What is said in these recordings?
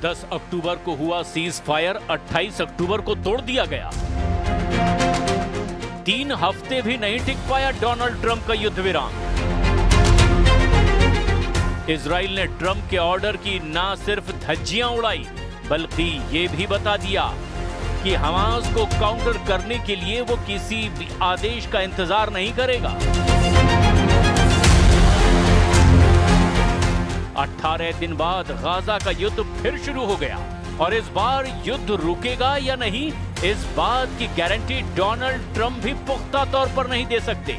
10 अक्टूबर को हुआ cease fire 28 अक्टूबर को तोड़ दिया गया। 3 हफ्ते भी नहीं टिक पाया डोनाल्ड ट्रंप का युद्ध विराम। इजराइल ने ट्रंप के ऑर्डर की ना सिर्फ धज्जियां उड़ाई बल्कि ये भी बता दिया कि हमास को काउंटर करने के लिए वो किसी भी आदेश का इंतजार नहीं करेगा। 18 दिन बाद गाजा का युद्ध फिर शुरू हो गया और इस बार युद्ध रुकेगा या नहीं, इस बात की गारंटी डोनाल्ड ट्रंप भी पुख्ता तौर पर नहीं दे सकते।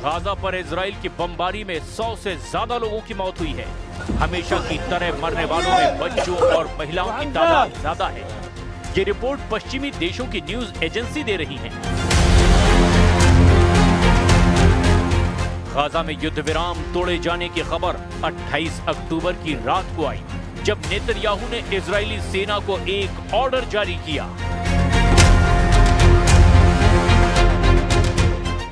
गाजा पर इजराइल की बमबारी में 100 से ज्यादा लोगों की मौत हुई है। हमेशा की तरह मरने वालों में बच्चों और महिलाओं की तादाद ज्यादा है। ये रिपोर्ट पश्चिमी देशों की न्यूज एजेंसी दे रही है। गाजा में युद्ध विराम तोड़े जाने की खबर 28 अक्टूबर की रात को आई, जब नेतन्याहू ने इजरायली सेना को एक ऑर्डर जारी किया।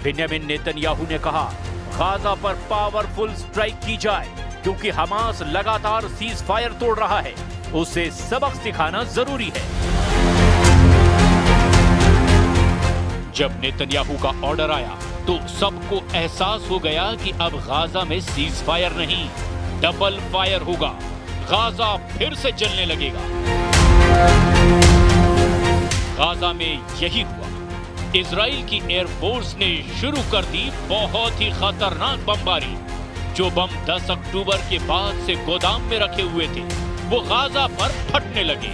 बेंजामिन नेतन्याहू ने कहा, गाजा पर पावरफुल स्ट्राइक की जाए क्योंकि हमास लगातार सीज फायर तोड़ रहा है, उसे सबक सिखाना जरूरी है। जब नेतन्याहू का ऑर्डर आया तो सबको एहसास हो गया कि अब गाजा में सीज फायर नहीं, डबल फायर होगा। गाजा फिर से जलने लगेगा। गाजा में यही हुआ। इजराइल की एयरफोर्स ने शुरू कर दी बहुत ही खतरनाक बमबारी। जो बम 10 अक्टूबर के बाद से गोदाम में रखे हुए थे वो गाजा पर फटने लगे।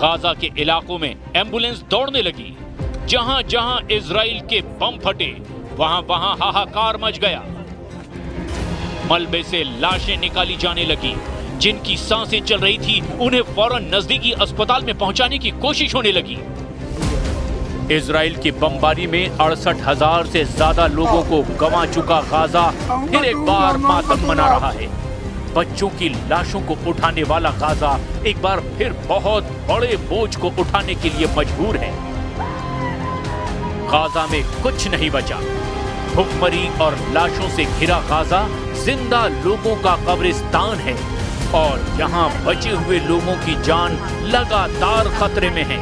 गाजा के इलाकों में एम्बुलेंस दौड़ने लगी। जहां जहां इजराइल के बम फटे वहां वहां हाहाकार मच गया। मलबे से लाशें निकाली जाने लगी। जिनकी सांसें चल रही थी उन्हें फौरन नजदीकी अस्पताल में पहुंचाने की कोशिश होने लगी। इजराइल की बमबारी में 68,000 से ज्यादा लोगों को गंवा चुका गाजा फिर एक बार मातम मना रहा है। बच्चों की लाशों को उठाने वाला गाजा एक बार फिर बहुत बड़े बोझ को उठाने के लिए मजबूर है। गाजा में कुछ नहीं बचा। भुखमरी और लाशों से घिरा गाजा जिंदा लोगों का कब्रिस्तान है और यहाँ बचे हुए लोगों की जान लगातार खतरे में है,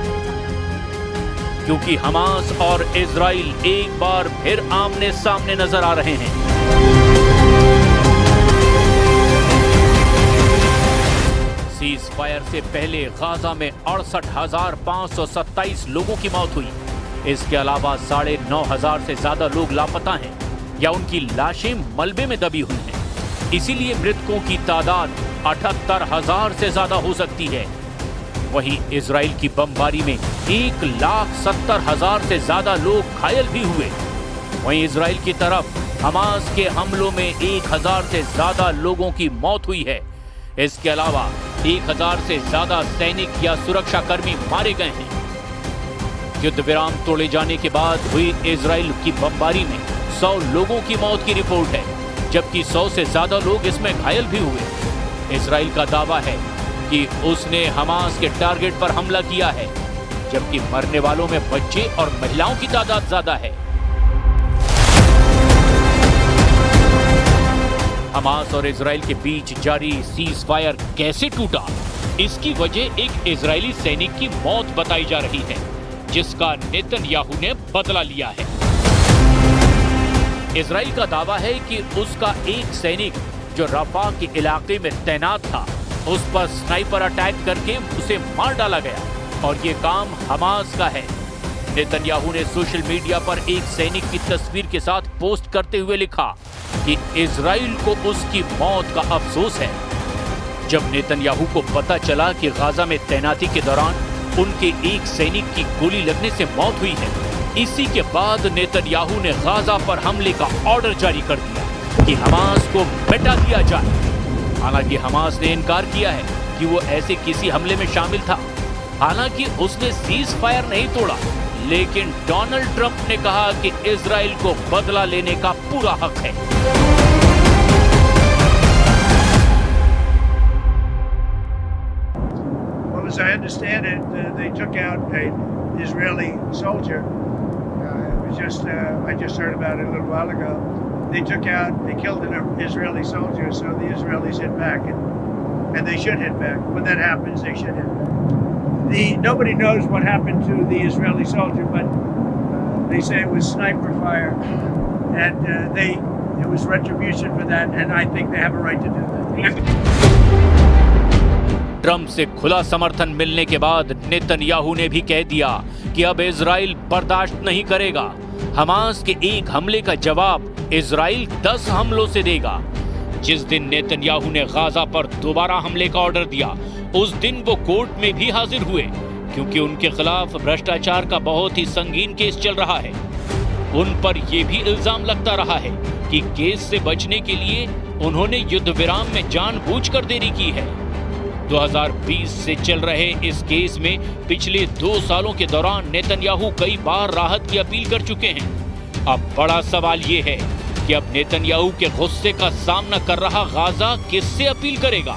क्योंकि हमास और इजराइल एक बार फिर आमने सामने नजर आ रहे हैं। सीज फायर से पहले गाजा में 68,527 लोगों की मौत हुई। इसके अलावा 9,500 से ज्यादा लोग लापता हैं या उनकी लाशें मलबे में दबी हुई हैं। इसीलिए मृतकों की तादाद 78,000 से ज्यादा हो सकती है। वहीं इजराइल की बमबारी में 1,70,000 से ज्यादा लोग घायल भी हुए। वहीं इजराइल की तरफ हमास के हमलों में 1,000 से ज्यादा लोगों की मौत हुई है। इसके अलावा 1,000 से ज्यादा सैनिक या सुरक्षाकर्मी मारे गए हैं। युद्ध विराम तोड़े जाने के बाद हुई इजराइल की बमबारी में 100 लोगों की मौत की रिपोर्ट है, जबकि 100 से ज्यादा लोग इसमें घायल भी हुए। इजराइल का दावा है कि उसने हमास के टारगेट पर हमला किया है, जबकि मरने वालों में बच्चे और महिलाओं की तादाद ज्यादा है। हमास और इजराइल के बीच जारी सीज फायर कैसे टूटा, इसकी वजह एक इजरायली सैनिक की मौत बताई जा रही है, जिसका नेतन्याहू ने बदला लिया है। इजराइल का दावा है कि उसका एक सैनिक जो रफा के इलाके में तैनात था, उस पर स्नाइपर अटैक करके उसे मार डाला गया और ये काम हमास का है। नेतन्याहू ने सोशल मीडिया पर एक सैनिक की तस्वीर के साथ पोस्ट करते हुए लिखा कि इजराइल को उसकी मौत का अफसोस है। जब नेतन्याहू को पता चला कि गाजा में तैनाती के दौरान उनके एक सैनिक की गोली लगने से मौत हुई है, इसी के बाद नेतन्याहू ने गाजा पर हमले का ऑर्डर जारी कर दिया कि हमास को मिटा दिया जाए। हालांकि हमास ने इनकार किया है कि वो ऐसे किसी हमले में शामिल था। हालांकि उसने सीज फायर नहीं तोड़ा, लेकिन डोनाल्ड ट्रंप ने कहा कि इजराइल को बदला लेने का पूरा हक है। Well, as I understand it, they took out an Israeli soldier. I just heard about it a little while ago. They killed an Israeli soldier, so the Israelis hit back, and they should hit back. When that happens, they should hit back. Nobody knows what happened to the Israeli soldier, but they say it was sniper fire, and it was retribution for that, and I think they have a right to do that. Trump से खुला समर्थन मिलने के बाद Netanyahu ने भी कह दिया कि अब इजराइल बर्दाश्त नहीं करेगा। हमास के एक हमले का जवाब इजराइल 10 हमलों से देगा। जिस दिन नेतन्याहू ने गाजा पर दोबारा हमले का ऑर्डर दिया, उस दिन वो कोर्ट में भी हाजिर हुए, क्योंकि उनके खिलाफ भ्रष्टाचार का बहुत ही संगीन केस चल रहा है। उन पर यह भी इल्जाम लगता रहा है कि केस से बचने के लिए उन्होंने युद्ध विराम में जानबूझकर देरी की है। 2020 से चल रहे इस केस में पिछले 2 सालों के दौरान नेतन्याहू कई बार राहत की अपील कर चुके हैं। अब बड़ा सवाल ये है कि अब नेतन्याहू के गुस्से का सामना कर रहा गाजा किससे अपील करेगा?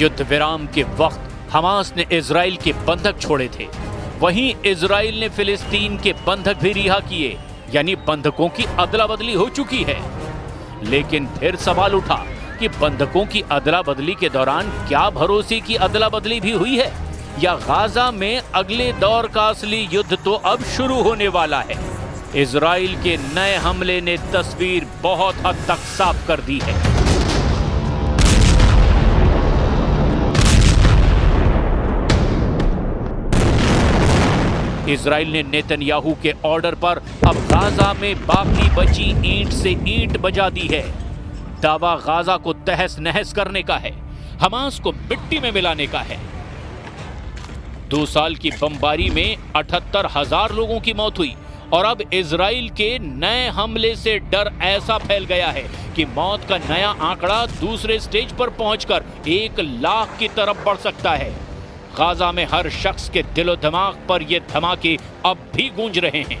युद्ध विराम के वक्त हमास ने इजराइल के बंधक छोड़े थे, वहीं इजराइल ने फिलिस्तीन के बंधक भी रिहा किए, यानी बंधकों की अदला बदली हो चुकी है। लेकिन फिर सवाल उठा कि बंधकों की अदला बदली के दौरान क्या भरोसे की अदला बदली भी हुई है, या गाजा में अगले दौर का असली युद्ध तो अब शुरू होने वाला है। इजराइल के नए हमले ने तस्वीर बहुत हद तक साफ कर दी है। इजराइल ने नेतन्याहू के ऑर्डर पर अब गाजा में बाकी बची ईंट से ईंट बजा दी है। दावा गाजा को तहस नहस करने का है, हमास को मिट्टी में मिलाने का है। 2 साल की बमबारी में 78,000 लोगों की मौत हुई और अब इजराइल के नए हमले से डर ऐसा फैल गया है कि मौत का नया आंकड़ा दूसरे स्टेज पर पहुंचकर 1 लाख की तरफ बढ़ सकता है। गाजा में हर शख्स के दिलो दिमाग पर ये धमाके अब भी गूंज रहे हैं।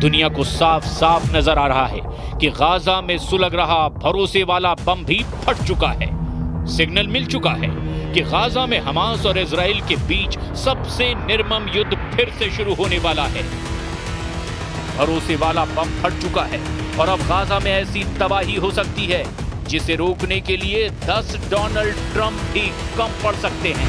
दुनिया को साफ साफ नजर आ रहा है कि गाजा में सुलग रहा भरोसे वाला बम भी फट चुका है। सिग्नल मिल चुका है कि गाजा में हमास और इजराइल के बीच सबसे निर्मम युद्ध फिर से शुरू होने वाला है। भरोसे वाला बम फट चुका है और अब गाजा में ऐसी तबाही हो सकती है जिसे रोकने के लिए 10 डोनाल्ड ट्रंप भी कम पड़ सकते हैं।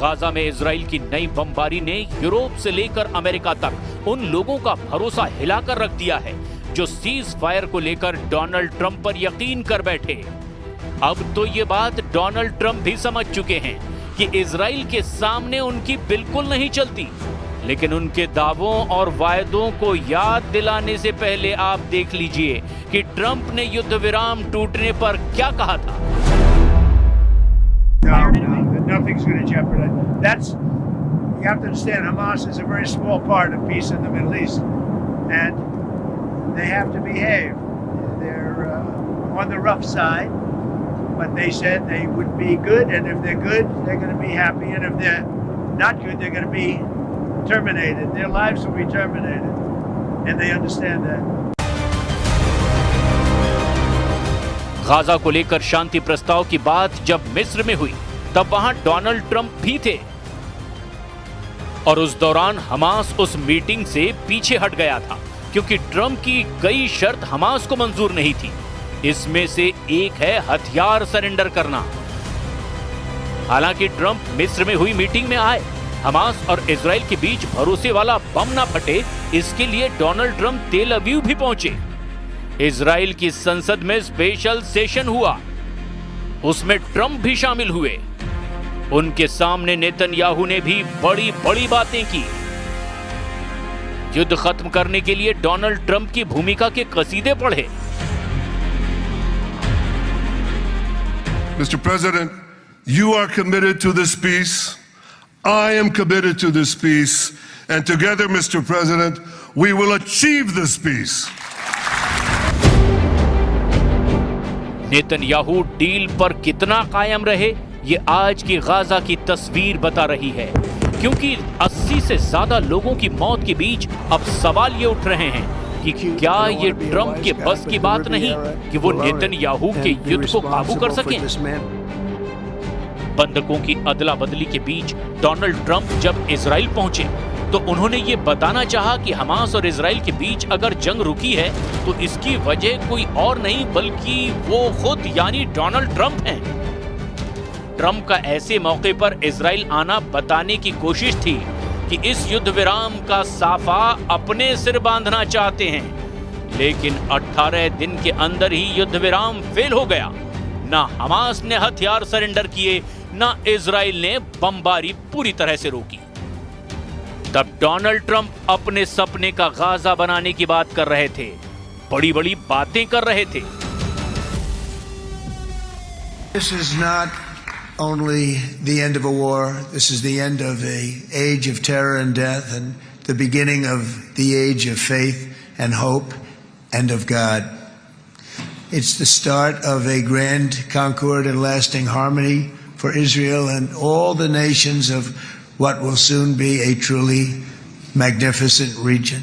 गाजा में इजराइल की नई बमबारी ने यूरोप से लेकर अमेरिका तक उन लोगों का भरोसा हिलाकर रख दिया है जो सीज फायर को लेकर डोनाल्ड ट्रंप पर यकीन कर बैठे। अब तो ये बात डोनाल्ड ट्रंप भी समझ चुके हैं कि इजराइल के सामने उनकी बिल्कुल नहीं चलती। लेकिन उनके दावों और वायदों को याद दिलाने से पहले आप देख लीजिए कि ट्रंप ने युद्ध विराम टूटने पर क्या कहा था। Nothing's going to jeopardize. You have to understand, Hamas is a very small part of peace in the Middle East, and they have to behave. They're on the rough side, but they said they would be good, and if they're good, they're going to be happy, and if they're not good, they're going to be terminated. Their lives will be terminated, and they understand that. Gaza को लेकर शांति प्रस्ताव की बात जब मिस्र में हुई तब वहां डोनाल्ड ट्रंप भी थे और उस दौरान हमास उस मीटिंग से पीछे हट गया था क्योंकि ट्रंप की कई शर्त हमास को मंजूर नहीं थी। इसमें से एक है हथियार सरेंडर करना। हालांकि ट्रंप मिस्र में हुई मीटिंग में आए, हमास और इजराइल के बीच भरोसे वाला बम ना फटे इसके लिए डोनाल्ड ट्रंप तेल अवीव भी पहुंचे। इजराइल की संसद में स्पेशल सेशन हुआ, उसमें ट्रंप भी शामिल हुए। उनके सामने नेतन्याहू ने भी बड़ी बड़ी बातें की। युद्ध खत्म करने के लिए डोनाल्ड ट्रंप की भूमिका के कसीदे पढ़े। Mr. President, you are committed to this peace. I am committed to this peace. And together, Mr. President, we will achieve this peace. Netanyahu deal पर कितना कायम रहे ये आज की गाजा की तस्वीर बता रही है, क्योंकि 80 से ज्यादा लोगों की मौत के बीच अब सवाल ये उठ रहे हैं कि क्या ये ट्रंप के बस की बात नहीं कि वो नेतन्याहू के युद्ध को काबू कर सकें। बंधकों की अदला बदली के बीच डोनाल्ड ट्रंप जब इजराइल पहुंचे तो उन्होंने ये बताना चाहा कि हमास और इजराइल के बीच अगर जंग रुकी है तो इसकी वजह कोई और नहीं बल्कि वो खुद यानी डोनाल्ड ट्रंप हैं। ट्रंप का ऐसे मौके पर इजराइल आना बताने की कोशिश थी कि इस युद्ध विराम का साफा अपने सिर बांधना चाहते हैं, लेकिन 18 दिन के अंदर ही युद्ध विराम फेल हो गया। ना हमास ने हथियार सरेंडर किए, ना इजराइल ने बमबारी पूरी तरह से रोकी। तब डोनाल्ड ट्रंप अपने सपने का गाजा बनाने की बात कर रहे थे, बड़ी बड़ी बातें कर रहे थे। This is not only the end of a war, this is the end of an age of terror and death and the beginning of the age of faith and hope and of God. It's the start of a grand concord and lasting harmony for Israel and all the nations of what will soon be a truly magnificent region.